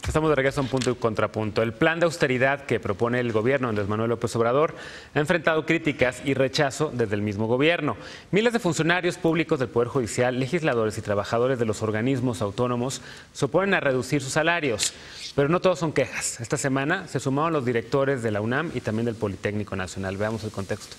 Estamos de regreso a un punto y contrapunto. El plan de austeridad que propone el gobierno Andrés Manuel López Obrador ha enfrentado críticas y rechazo desde el mismo gobierno. Miles de funcionarios públicos del Poder Judicial, legisladores y trabajadores de los organismos autónomos se oponen a reducir sus salarios. Pero no todos son quejas. Esta semana se sumaron los directores de la UNAM y también del Politécnico Nacional. Veamos el contexto.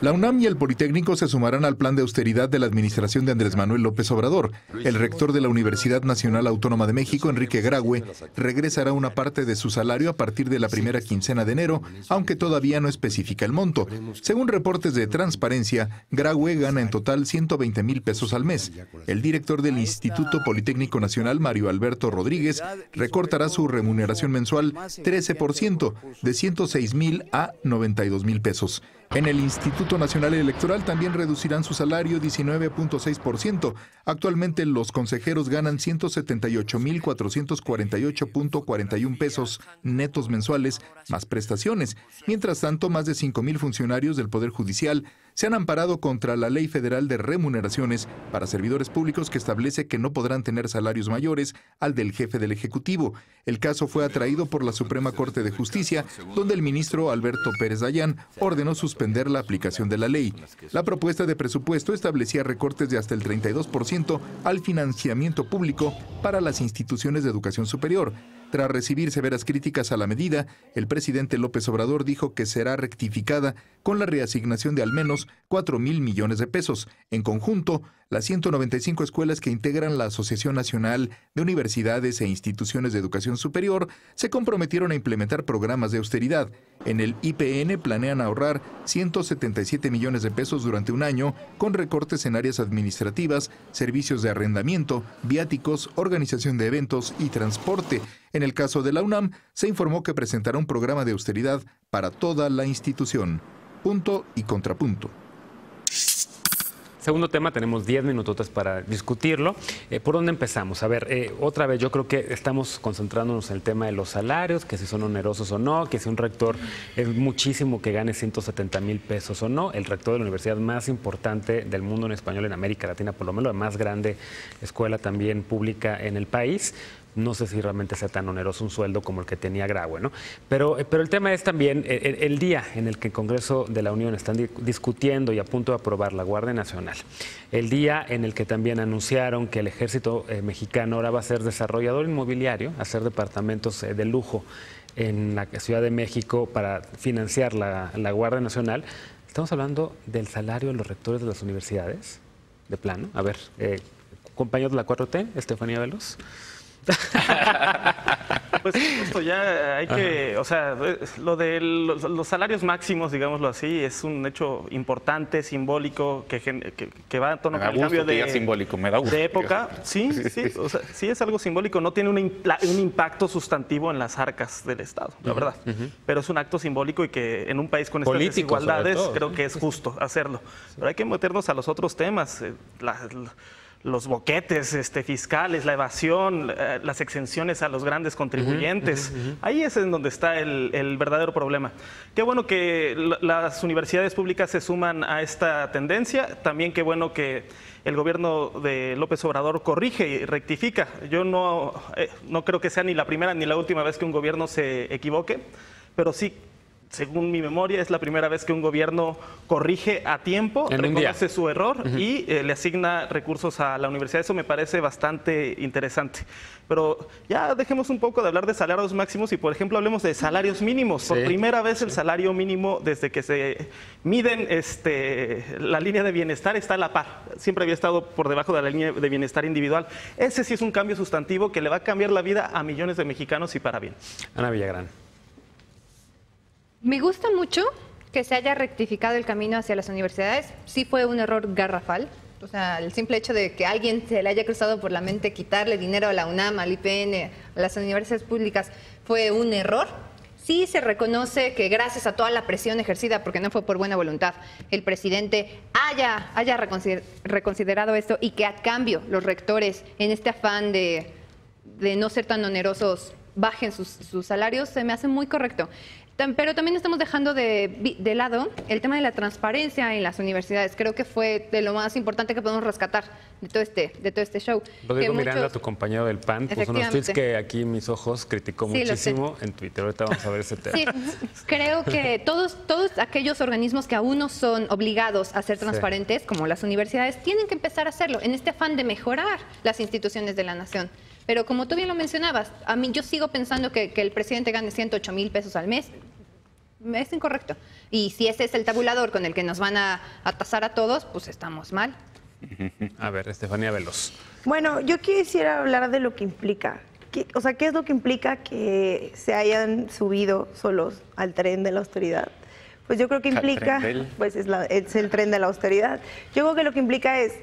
La UNAM y el Politécnico se sumarán al plan de austeridad de la administración de Andrés Manuel López Obrador. El rector de la Universidad Nacional Autónoma de México, Enrique Graue, regresará una parte de su salario a partir de la primera quincena de enero, aunque todavía no especifica el monto. Según reportes de Transparencia, Graue gana en total 120,000 pesos al mes. El director del Instituto Politécnico Nacional, Mario Alberto Rodríguez, recortará su remuneración mensual 13%, de 106,000 a 92,000 pesos. En el Instituto Nacional Electoral también reducirán su salario 19.6%. Actualmente los consejeros ganan 178,448.41 pesos netos mensuales, más prestaciones. Mientras tanto, más de 5,000 funcionarios del Poder Judicial se han amparado contra la Ley Federal de Remuneraciones para servidores públicos que establece que no podrán tener salarios mayores al del jefe del Ejecutivo. El caso fue atraído por la Suprema Corte de Justicia, donde el ministro Alberto Pérez Dayán ordenó suspender la aplicación de la ley. La propuesta de presupuesto establecía recortes de hasta el 32% al financiamiento público para las instituciones de educación superior. Tras recibir severas críticas a la medida, el presidente López Obrador dijo que será rectificada con la reasignación de al menos 4,000 millones de pesos. En conjunto, las 195 escuelas que integran la Asociación Nacional de Universidades e Instituciones de Educación Superior se comprometieron a implementar programas de austeridad. En el IPN planean ahorrar 177 millones de pesos durante un año, con recortes en áreas administrativas, servicios de arrendamiento, viáticos, organización de eventos y transporte. En el caso de la UNAM, se informó que presentará un programa de austeridad para toda la institución. Punto y contrapunto. Segundo tema, tenemos 10 minutos para discutirlo. ¿Por dónde empezamos? A ver, otra vez yo creo que estamos concentrándonos en el tema de los salarios, que si son onerosos o no, que si un rector es muchísimo que gane 170,000 pesos o no. El rector de la universidad más importante del mundo en español en América Latina, por lo menos la más grande escuela también pública en el país. No sé si realmente sea tan oneroso un sueldo como el que tenía Graue, ¿no? Pero el tema es también el día en el que el Congreso de la Unión están discutiendo y a punto de aprobar la Guardia Nacional. El día en el que también anunciaron que el ejército mexicano ahora va a ser desarrollador inmobiliario, hacer departamentos de lujo en la Ciudad de México para financiar la Guardia Nacional. Estamos hablando del salario de los rectores de las universidades, de plano. A ver, compañeros de la 4T, Estefanía Veloz. Pues esto ya hay que, o sea, lo de los salarios máximos, digámoslo así, es un hecho importante, simbólico, que va a tono con el cambio de época. Sí, o sea, sí es algo simbólico, no tiene un impacto sustantivo en las arcas del Estado, la verdad. Pero es un acto simbólico y que en un país con estas desigualdades creo que es justo hacerlo. Pero hay que meternos a los otros temas, los boquetes fiscales, la evasión, las exenciones a los grandes contribuyentes. Ahí es en donde está el verdadero problema. Qué bueno que las universidades públicas se suman a esta tendencia. También qué bueno que el gobierno de López Obrador corrige y rectifica. Yo no creo que sea ni la primera ni la última vez que un gobierno se equivoque, pero sí, según mi memoria, es la primera vez que un gobierno corrige a tiempo, reconoce su error y le asigna recursos a la universidad. Eso me parece bastante interesante. Pero ya dejemos un poco de hablar de salarios máximos y, por ejemplo, hablemos de salarios mínimos. Por primera vez el salario mínimo, desde que se miden la línea de bienestar, está a la par. Siempre había estado por debajo de la línea de bienestar individual. Ese sí es un cambio sustantivo que le va a cambiar la vida a millones de mexicanos y para bien. Ana Villagrán. Me gusta mucho que se haya rectificado el camino hacia las universidades. Sí fue un error garrafal. O sea, el simple hecho de que a alguien se le haya cruzado por la mente quitarle dinero a la UNAM, al IPN, a las universidades públicas, fue un error. Sí se reconoce que gracias a toda la presión ejercida, porque no fue por buena voluntad, el presidente haya reconsiderado esto y que a cambio los rectores, en este afán de no ser tan onerosos, bajen sus salarios, se me hace muy correcto. Pero también estamos dejando de lado el tema de la transparencia en las universidades. Creo que fue de lo más importante que podemos rescatar de todo este show. Rodrigo Miranda, tu compañero del PAN, puso unos tweets que aquí mis ojos criticó muchísimo en Twitter. Ahorita vamos a ver ese tema. Sí, creo que todos aquellos organismos que aún no son obligados a ser transparentes, como las universidades, tienen que empezar a hacerlo en este afán de mejorar las instituciones de la nación. Pero como tú bien lo mencionabas, a mí yo sigo pensando que el presidente gane 108,000 pesos al mes. Es incorrecto. Y si ese es el tabulador con el que nos van a tasar a todos, pues estamos mal. A ver, Estefanía Veloz. Bueno, yo quisiera hablar de lo que implica. ¿Qué es lo que implica que se hayan subido solos al tren de la austeridad? Pues yo creo que implica, pues es el tren de la austeridad. Yo creo que lo que implica es,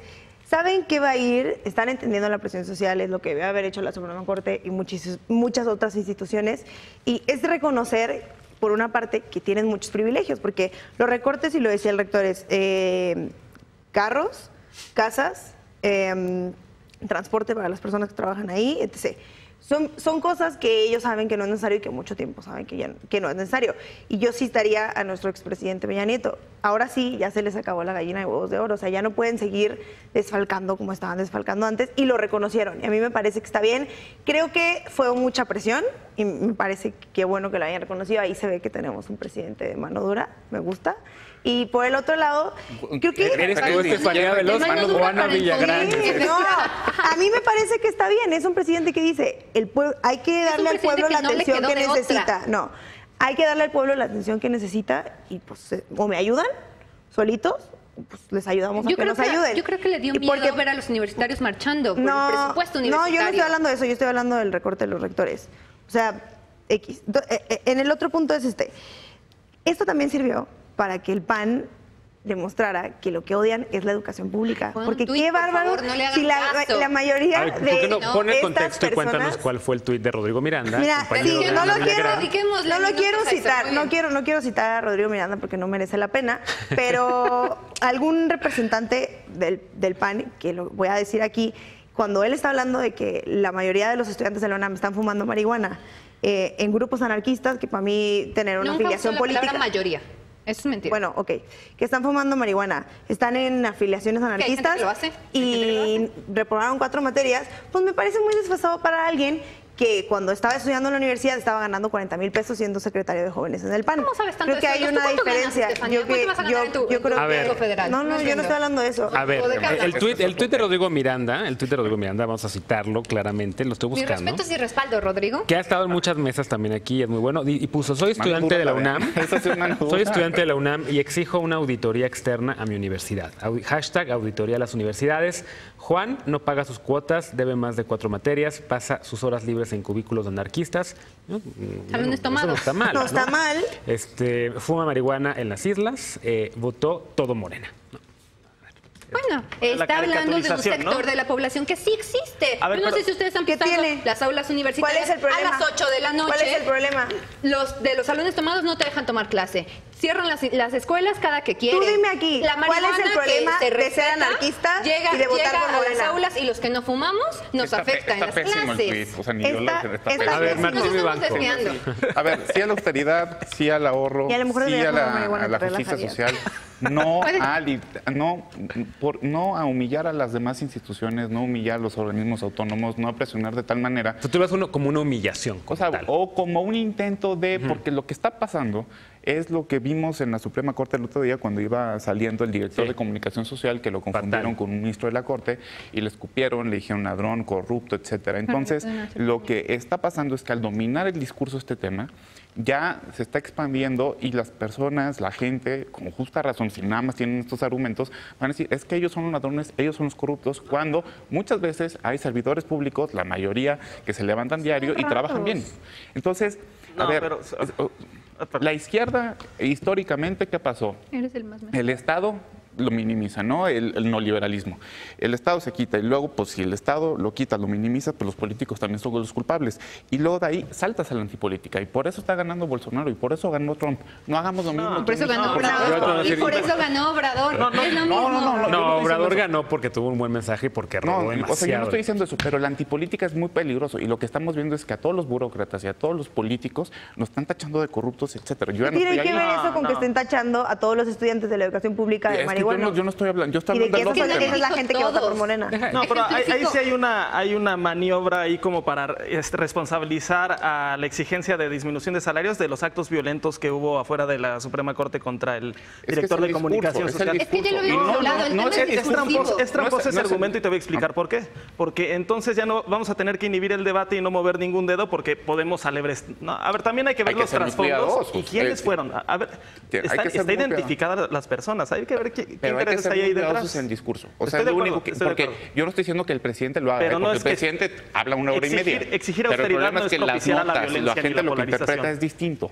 saben que va a ir, están entendiendo la presión social, es lo que debe haber hecho la Suprema Corte y muchas otras instituciones, y es reconocer, por una parte, que tienen muchos privilegios, porque los recortes, y lo decía el rector, es carros, casas, transporte para las personas que trabajan ahí, etc. Son cosas que ellos saben que no es necesario y que mucho tiempo saben que no es necesario. Y yo citaría a nuestro expresidente Peña Nieto. Ahora sí, ya se les acabó la gallina de huevos de oro. O sea, ya no pueden seguir desfalcando como estaban desfalcando antes, y lo reconocieron. Y a mí me parece que está bien. Creo que fue mucha presión y me parece que bueno que lo hayan reconocido. Ahí se ve que tenemos un presidente de mano dura, me gusta. Y por el otro lado, creo que... ¿Eres tú, Estefanía Veloz, o Ana Villagrán? No, a mí me parece que está bien. Es un presidente que dice, hay que darle al pueblo la atención que necesita. No, hay que darle al pueblo la atención que necesita, y pues o me ayudan solitos, pues les ayudamos a que nos ayuden. Yo creo que le dio miedo ver a los universitarios marchando por el presupuesto universitario. No, yo no estoy hablando de eso, yo estoy hablando del recorte de los rectores. O sea, en el otro punto es esto también sirvió para que el PAN demostrara que lo que odian es la educación pública. Porque qué bárbaro si la mayoría de ¿por qué no pone el contexto y cuéntanos cuál fue el tuit de Rodrigo Miranda? Mira, no lo quiero citar, no quiero citar a Rodrigo Miranda porque no merece la pena, pero algún representante del PAN, que lo voy a decir aquí, cuando él está hablando de que la mayoría de los estudiantes de la UNAM están fumando marihuana en grupos anarquistas, que para mí tener una afiliación política... La mayoría. Eso es mentira. Bueno, ok. Que están fumando marihuana, están en afiliaciones anarquistas y reprobaron 4 materias, pues me parece muy desfasado para alguien que cuando estaba estudiando en la universidad estaba ganando 40,000 pesos siendo secretario de jóvenes en el PAN. ¿Cómo sabes tanto creo que hay una diferencia. Yo creo que federal. No, yo no estoy hablando de eso. A ver, el tuit de Rodrigo Miranda, vamos a citarlo claramente, lo estoy buscando. Mi respeto y respaldo, Rodrigo. Que ha estado en muchas mesas también aquí, es muy bueno, y puso, soy estudiante de la UNAM, soy estudiante de la UNAM y exijo una auditoría externa a mi universidad. Hashtag auditoría a las universidades. Juan no paga sus cuotas, debe más de 4 materias, pasa sus horas libres en cubículos de anarquistas. Salones tomados. No está mal. No está mal. Fuma marihuana en las islas, votó todo Morena. Bueno, está hablando de un sector de la población que sí existe. A ver, yo no sé si ustedes han visto las aulas universitarias. ¿Cuál es el problema? A las 8 de la noche. ¿Cuál es el problema? Los de los salones tomados no te dejan tomar clase. Cierran las escuelas cada que quieren. Tú dime aquí, ¿cuál es el problema de ser anarquista y de votar por Morena? A las aulas, y los que no fumamos nos afecta en las clases. O sea, ni yo a ver, Martín Vivanco. A ver, sí a la austeridad, sí al ahorro, sí a la justicia social. No a humillar a las demás instituciones, no humillar a los organismos autónomos, no a presionar de tal manera. Tú ves como una humillación. O como un intento de, porque lo que está pasando es lo que vimos en la Suprema Corte el otro día cuando iba saliendo el director de comunicación social, que lo confundieron con un ministro de la Corte y le escupieron, le dijeron ladrón, corrupto, etcétera. Entonces, lo que está pasando es que al dominar el discurso este tema, ya se está expandiendo y las personas, la gente, con justa razón, si nada más tienen estos argumentos, van a decir, es que ellos son los ladrones, ellos son los corruptos, cuando muchas veces hay servidores públicos, la mayoría, que se levantan diario y trabajan bien. Entonces, la izquierda, históricamente, ¿qué pasó? Eres el más el Estado lo minimiza, ¿no? El neoliberalismo. El Estado se quita y luego, pues si el Estado lo quita, lo minimiza, pues los políticos también son los culpables. Y luego de ahí saltas a la antipolítica y por eso está ganando Bolsonaro y por eso ganó Trump. No hagamos lo mismo. Por eso ganó Obrador. Y por eso ganó Obrador. No, Obrador ganó porque tuvo un buen mensaje y porque robó demasiado. O sea, yo no estoy diciendo eso, pero la antipolítica es muy peligroso y lo que estamos viendo es que a todos los burócratas y a todos los políticos nos están tachando de corruptos, etcétera. ¿Qué tiene que ver eso con que estén tachando a todos los estudiantes de la educación pública de marihuana? Yo no estoy hablando, yo estoy hablando de los temas. Esa es la gente que vota por Morena. No, pero ahí sí hay una maniobra ahí como para responsabilizar a la exigencia de disminución de salarios de los actos violentos que hubo afuera de la Suprema Corte contra el director de comunicación social. Es que ya lo habíamos hablado, es tramposo ese argumento y te voy a explicar por qué. Porque entonces ya no vamos a tener que inhibir el debate y no mover ningún dedo porque podemos a ver, también hay que ver los trasfondos y quiénes fueron. A ver, está identificada las personas, hay que ver qué intereses hay ahí detrás. En el discurso. O sea, es lo único que, porque yo no estoy diciendo que el presidente lo haga, pero porque el presidente habla una hora y media. Exigir austeridad no es propiciar la violencia la gente lo que interpreta es distinto.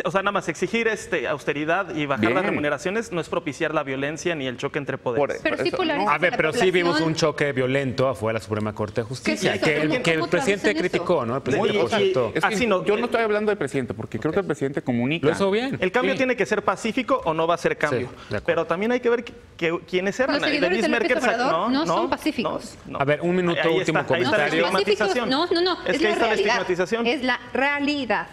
O sea, nada más exigir austeridad y bajar las remuneraciones no es propiciar la violencia ni el choque entre poderes. Pero sí polariza. A ver, pero sí vimos un choque violento afuera de la Suprema Corte de Justicia que el presidente criticó, ¿no? El presidente yo no estoy hablando del presidente porque creo que el presidente comunica. Lo hizo bien. El cambio tiene que ser pacífico o no va a ser cambio. Pero también hay que ver quiénes eran. Los seguidores de López Obrador no son pacíficos. A ver, un minuto, último comentario. No, es la realidad. Es la realidad.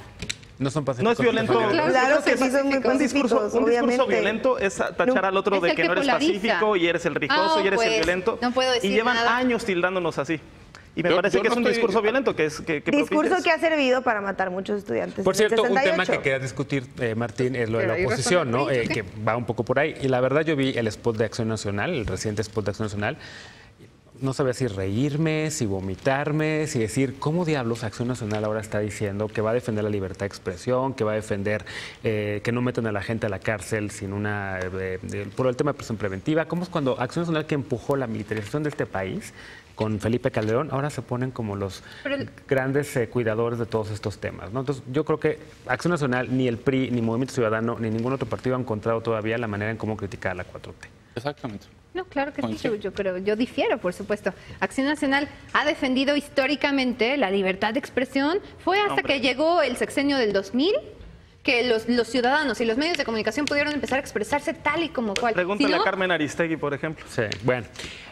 No son pacíficos. No es violento. Claro que sí son muy pacíficos, un discurso violento es tachar al otro de que no eres pacífico y eres el rijoso y eres el violento. No puedo decir y llevan años tildándonos así. Y me parece que es un discurso violento discurso que ha servido para matar muchos estudiantes. Por cierto, un tema que quería discutir, Martín, es lo de la oposición, ¿no? Que va un poco por ahí. Y la verdad yo vi el spot de Acción Nacional, el reciente spot de Acción Nacional. No sabía si reírme, si vomitarme, si decir, ¿cómo diablos Acción Nacional ahora está diciendo que va a defender la libertad de expresión, que va a defender que no metan a la gente a la cárcel sin por el tema de prisión preventiva? ¿Cómo es cuando Acción Nacional, que empujó la militarización de este país con Felipe Calderón, ahora se ponen como los grandes cuidadores de todos estos temas, ¿no? Entonces, yo creo que Acción Nacional, ni el PRI, ni Movimiento Ciudadano, ni ningún otro partido ha encontrado todavía la manera en cómo criticar a la 4T. Exactamente. No, claro que sí, pero yo difiero, por supuesto. Acción Nacional ha defendido históricamente la libertad de expresión. Fue hasta que llegó el sexenio del 2000 que los ciudadanos y los medios de comunicación pudieron empezar a expresarse tal y como cual. Pregúntale a Carmen Aristegui, por ejemplo. Sí, bueno.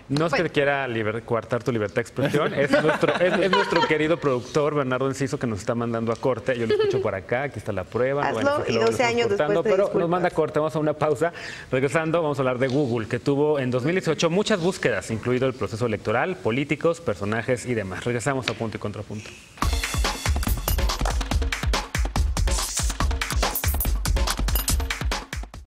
No es que quiera coartar tu libertad de expresión, es nuestro querido productor Bernardo Enciso que nos está mandando a corte. Yo lo escucho por acá, aquí está la prueba. Hazlo y 12 años después pero nos manda a corte, vamos a una pausa. Regresando, vamos a hablar de Google, que tuvo en 2018 muchas búsquedas, incluido el proceso electoral, políticos, personajes y demás. Regresamos a Punto y Contrapunto.